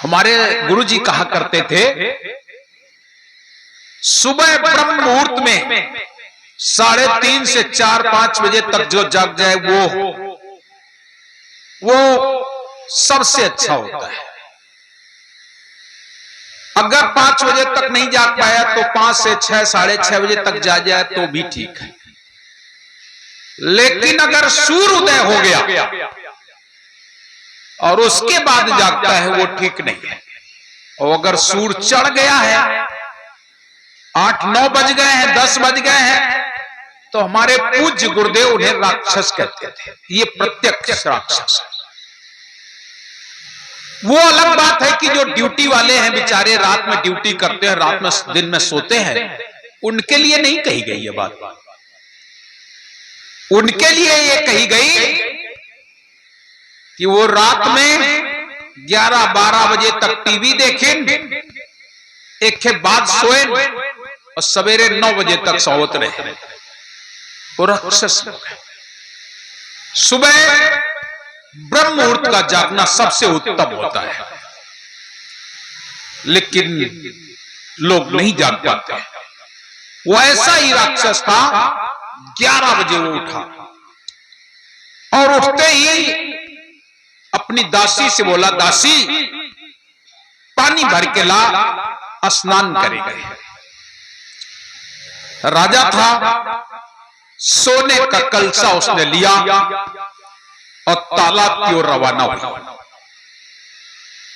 हमारे गुरुजी कहा करते थे, सुबह ब्रह्म मुहूर्त में 3:30 से 4-5 बजे तक जो जाग जाए वो सबसे अच्छा होता है। अगर 5 बजे तक नहीं जाग पाया तो 5 से 6, 6:30 बजे तक जाग जाए तो भी ठीक है। लेकिन अगर सूर्य उदय हो गया और उसके बाद जागता है वो ठीक नहीं है। और अगर सूर्य चढ़ गया है, 8-9 बज गए हैं, 10 बज गए हैं, तो हमारे पूज्य गुरुदेव उन्हें राक्षस कहते थे। ये प्रत्यक्ष राक्षस है। वो अलग बात है कि जो ड्यूटी वाले हैं बेचारे, रात में ड्यूटी करते हैं, रात में दिन में सोते हैं, उनके लिए नहीं कही गई ये बात। उनके लिए ये कही गई कि वो रात में 11-12 बजे तक टीवी देखें, एक के बाद सोए और सवेरे 9 बजे तक सोवत रहे। वो राक्षस। सुबह ब्रह्म मुहूर्त का जागना सबसे उत्तम होता है, लेकिन लोग नहीं जाग पाते। वो ऐसा ही राक्षस था। 11 बजे वो उठा और उठते ही अपनी दासी से बोला, दासी पानी भर के ला, स्नान करेंगे। राजा था, सोने का कलसा उसने लिया और तालाब की ओर रवाना हुआ।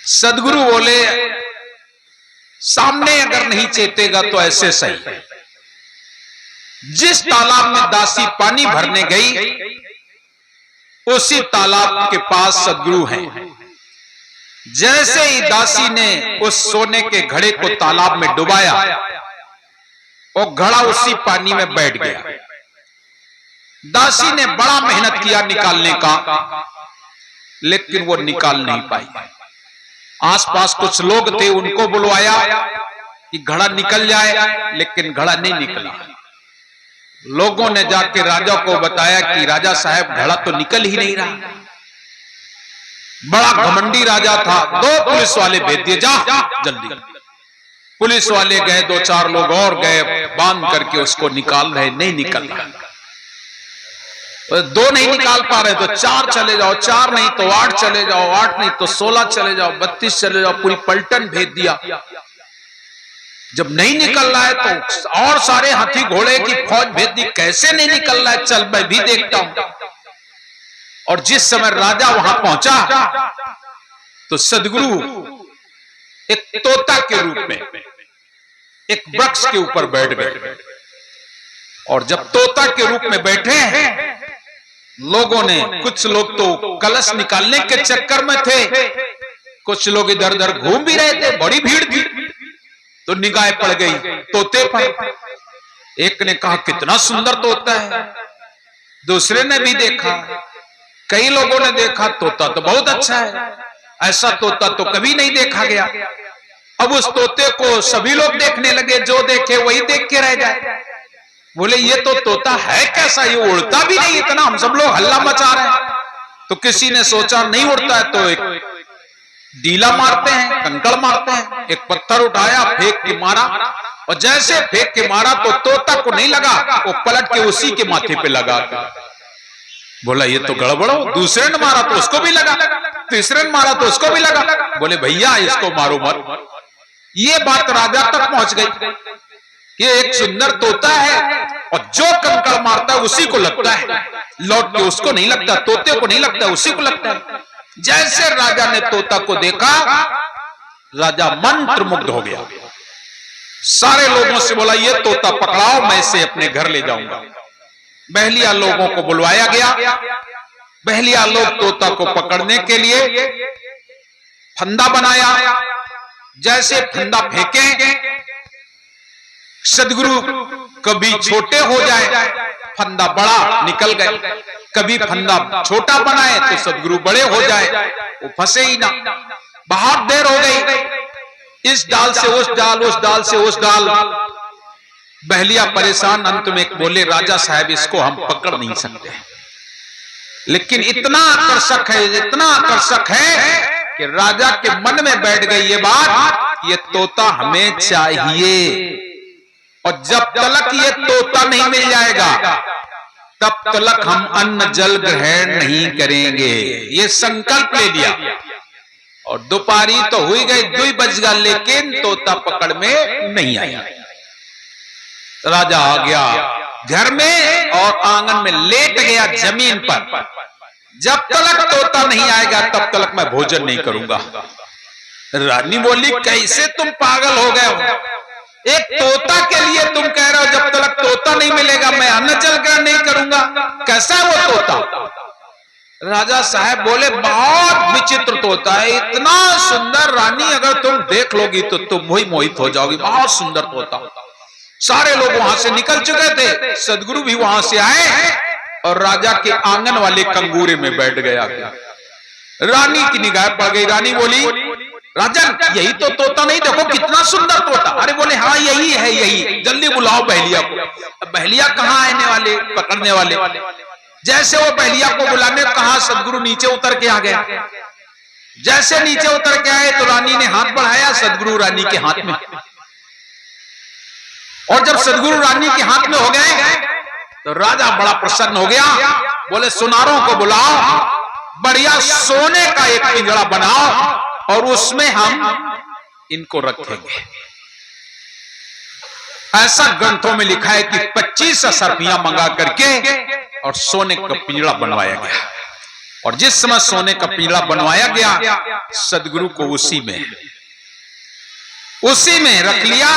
सदगुरु बोले, सामने अगर नहीं चेतेगा तो ऐसे सही। जिस तालाब में दासी पानी भरने गई, उसी तालाब के पास सदगुरु हैं। जैसे ही दासी ने उस सोने के घड़े को तालाब में डुबाया, और घड़ा उसी पानी में बैठ गया। दासी ने बड़ा मेहनत किया निकालने का, लेकिन वो निकाल नहीं पाई। आसपास कुछ लोग थे, उनको बुलवाया कि घड़ा निकल जाए, लेकिन घड़ा नहीं निकला। लोगों ने जाके राजा को बताया कि राजा साहब घड़ा तो निकल ही नहीं रहा। बड़ा घमंडी राजा था। 2 पुलिस वाले भेज दिए, जा जल्दी। पुलिस वाले गए, 2-4 लोग और गए, बांध करके उसको निकाल रहे, नहीं निकल रहा। 2 नहीं निकाल पा रहे तो 4 चले जाओ, 4 नहीं तो 8 चले जाओ, 8 नहीं तो 16 चले जाओ, 32 चले जाओ, पूरी पलटन भेज दिया। जब नहीं निकल रहा है तो और सारे हाथी घोड़े की फौज भेज दी। कैसे नहीं निकल रहा है, चल मैं भी देखता हूं। और जिस समय राजा वहां पहुंचा तो सदगुरु एक तोता के रूप में एक वृक्ष के ऊपर बैठ गए। और जब तोता के रूप में बैठे हैं, लोगों ने, कुछ लोग तो कलश निकालने के चक्कर में थे, कुछ लोग इधर उधर घूम भी रहे थे, बड़ी भीड़ थी। तो निगाह पड़ गई तोते पर। एक ने कहा, कितना सुंदर तोता है। दूसरे ने भी देखा, कई लोगों ने देखा, तोता तो बहुत अच्छा है, ऐसा तोता तो कभी नहीं देखा गया। अब उस तोते को सभी लोग देखने लगे, जो देखे वही देख के रह जाए। बोले, ये तो तोता है कैसा, ये उड़ता भी नहीं इतना, हम सब लोग हल्ला मचा रहे हैं। तो किसी ने सोचा नहीं उड़ता है तो एक डीला मारते हैं, कंकड़ मारते हैं। एक पत्थर उठाया, फेंक के मारा, और जैसे फेंक के मारा तो तोता को नहीं लगा, वो पलट के उसी के माथे पे लगा। बोला, ये तो गड़बड़ हो। दूसरे ने मारा तो उसको भी लगा, तीसरे ने मारा तो उसको भी लगा। बोले, भैया इसको मारो मत। ये बात राजा तक पहुंच गई। ये एक सुंदर तोता है और जो कंकड़ मारता है उसी को लगता है, लौट के उसको नहीं लगता, तोते को नहीं लगता, उसी को लगता है। जैसे राजा ने तोता को देखा, राजा मंत्र मुग्ध हो गया। सारे लोगों से बोला, ये तोता पकड़ाओ, मैं इसे अपने घर ले जाऊंगा। बहलिया लोगों को बुलवाया गया। बहलिया लोग तोता को पकड़ने के लिए फंदा बनाया। जैसे फंदा फेंके, सदगुरु कभी छोटे हो जाए, फंदा बड़ा निकल गए, कभी फंदा छोटा बनाए तो सदगुरु बड़े हो जाए, वो फंसे ही ना। बहुत देर हो गई, इस डाल से उस डाल, उस डाल से उस डाल। बहलिया परेशान, अंत में बोले, राजा साहब इसको हम पकड़ नहीं सकते, लेकिन इतना आकर्षक है, इतना आकर्षक है कि राजा के मन में बैठ गई ये बात, ये तोता हमें चाहिए, और जब तक ये तोता नहीं मिल जाएगा तब तक हम अन्न जल ग्रहण नहीं करेंगे। ये संकल्प ले लिया, और दोपहरी तो हुई गई, 2 बज गया, लेकिन तोता पकड़ में नहीं आया। राजा आ गया घर में और आंगन में लेट गया जमीन पर। जब तक तोता नहीं आएगा तब तक मैं भोजन नहीं करूंगा। रानी बोली, कैसे तुम पागल हो गए हो? एक तोता के लिए तुम कह रहे हो जब तक तोता नहीं मिलेगा मैं अन्न जल ग्रहण नहीं करूंगा? कैसा है वो तोता? राजा साहब बोले, बहुत विचित्र तोता है, इतना सुंदर, रानी अगर तुम देख लोगी तो तुम वही मोहित हो जाओगी, बहुत सुंदर तोता। सारे लोग वहां से निकल चुके थे, सदगुरु भी वहां से आए और राजा के आंगन वाले कंगूरे में बैठ गया। रानी की निगाह पड़ गई। रानी बोली, राजन यही तो तोता नहीं, देखो कितना सुंदर तोता। अरे बोले, हाँ यही है, यही, जल्दी बुलाओ बहलिया को। बहलिया कहाँ आने वाले, पकड़ने वाले। जैसे वो बहलिया को बुलाने कहा, सदगुरु नीचे उतर के आ गया। जैसे नीचे उतर के आए तो रानी ने हाथ बढ़ाया, सदगुरु रानी के हाथ में, और जब सदगुरु रानी के हाथ में हो गए तो राजा बड़ा प्रसन्न हो गया। बोले, सुनारों को बुलाओ, बढ़िया सोने का एक पिंजड़ा बनाओ और उसमें हम इनको रखेंगे। ऐसा ग्रंथों में लिखा है कि 25 सर्पियां मंगा करके और सोने का पिंजड़ा बनवाया गया। और जिस समय सोने का पिंजड़ा बनवाया गया, सदगुरु को उसी में रख लिया।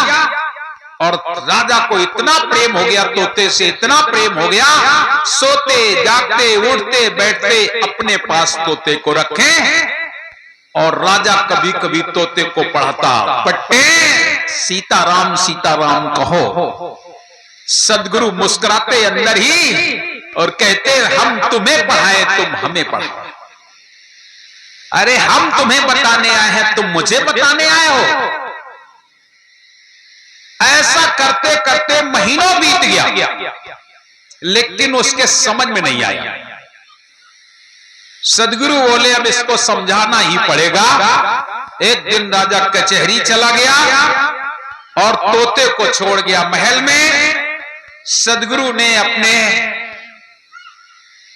और राजा को इतना प्रेम हो गया तोते से, इतना प्रेम हो गया, सोते जागते उठते बैठते अपने पास तोते को रखे। और राजा कभी कभी तोते को पढ़ाता, पट्टे सीताराम कहो। सदगुरु मुस्कुराते अंदर ही और कहते, हम तुम्हें पढ़ाए तुम हमें पढ़ाओ। अरे हम तुम्हें बताने आए हैं, तुम मुझे बताने आए हो। ऐसा करते करते महीनों बीत गया, लेकिन उसके समझ में नहीं आया। सदगुरु बोले, अब इसको समझाना ही पड़ेगा। एक दिन राजा कचहरी चला गया और तोते को छोड़ गया महल में। सदगुरु ने अपने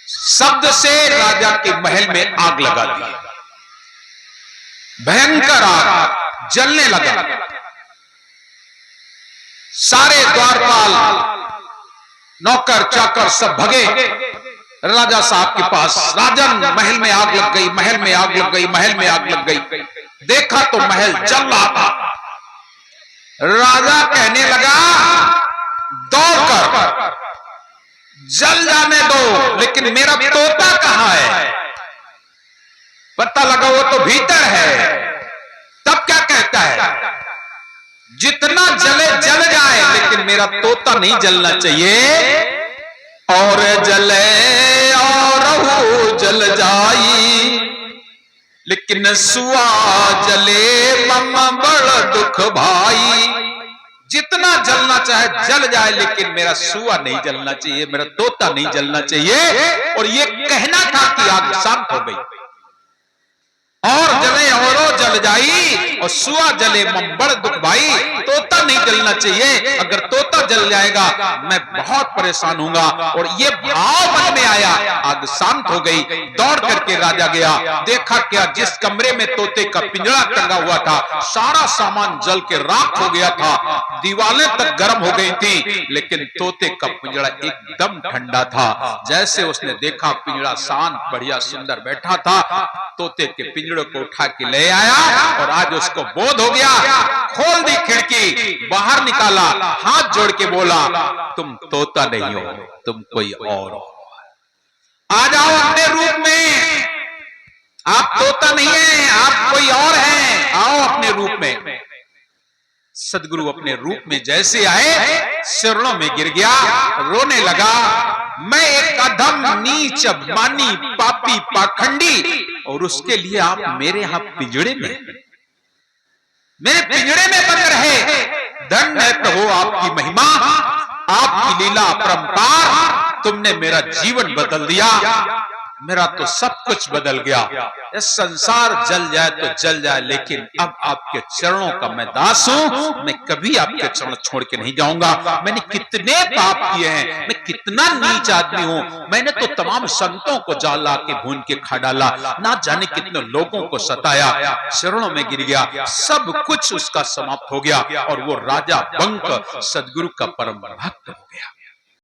शब्द से राजा के महल में आग लगा दी। भयंकर आग जलने लगा। सारे द्वारपाल नौकर चाकर सब भगे राजा साहब के पास। राजन, महल में आग लग गई, महल में आग लग गई, महल में आग लग गई। देखा तो महल जल रहा था। राजा कहने लगा, दौड़कर जल जाने दो, लेकिन मेरा तोता कहां है? पता लगा वो तो भीतर है। तब क्या कहता है, जितना जले जल जाए, लेकिन मेरा तोता नहीं जलना चाहिए। और जले और जल जाई, लेकिन सुआ जले मम बड़ दुख भाई। जितना जलना चाहे जल जाए, लेकिन मेरा सुआ नहीं जलना चाहिए, मेरा तोता नहीं जलना चाहिए। और ये कहना था कि आग शांत हो गई। और जले और जल जाई और सुआ जले मम बड़ दुख भाई। तोता नहीं जलना चाहिए, अगर तोता जल जाएगा मैं बहुत परेशान होऊंगा। और ये भाव मन में आया, आग शांत हो गई। दौड़ करके राजा गया, देखा क्या, जिस कमरे में तोते का पिंजड़ा टंगा हुआ था, सारा सामान जल के राख हो गया था। दीवारें तक गर्म हो गई थी, लेकिन तोते का पिंजड़ा एकदम ठंडा था। जैसे उसने देखा पिंजड़ा शांत बढ़िया सुंदर बैठा था, तोते के पिंजड़े को उठा के ले आया। और आज उसको बोध हो गया। खोल दी खिड़की, बाहर निकाला, हाथ जोड़ के बोला, तुम तोता नहीं हो, तुम कोई और हो। आ जाओ अपने रूप में, आप तोता नहीं है, आप कोई और हैं, आओ अपने रूप में। सदगुरु अपने रूप में जैसे आए, चरणों में गिर गया, रोने लगा। मैं एक अधम नीच अभिमानी पापी पाखंडी, और उसके लिए आप मेरे यहां पिंजड़े में, मेरे पिंजड़े में बंद रहे। धन्य है प्रभु आपकी महिमा, आपकी लीला अपरंपार, तुमने मेरा जीवन बदल दिया। मेरा तो सब कुछ बदल गया, इस संसार जल जाए तो जल जाए, लेकिन अब आपके चरणों का मैं दास हूं, मैं कभी आपके चरण छोड़ के नहीं जाऊंगा। मैंने कितने पाप किए हैं, मैं कितना नीच आदमी हूं, मैंने तो तमाम संतों को जाला के भून के खा डाला, ना जाने कितने लोगों को सताया, चरणों में गिर गया, सब कुछ उसका समाप्त हो गया और वो राजा बंक सदगुरु का परम भक्त हो गया।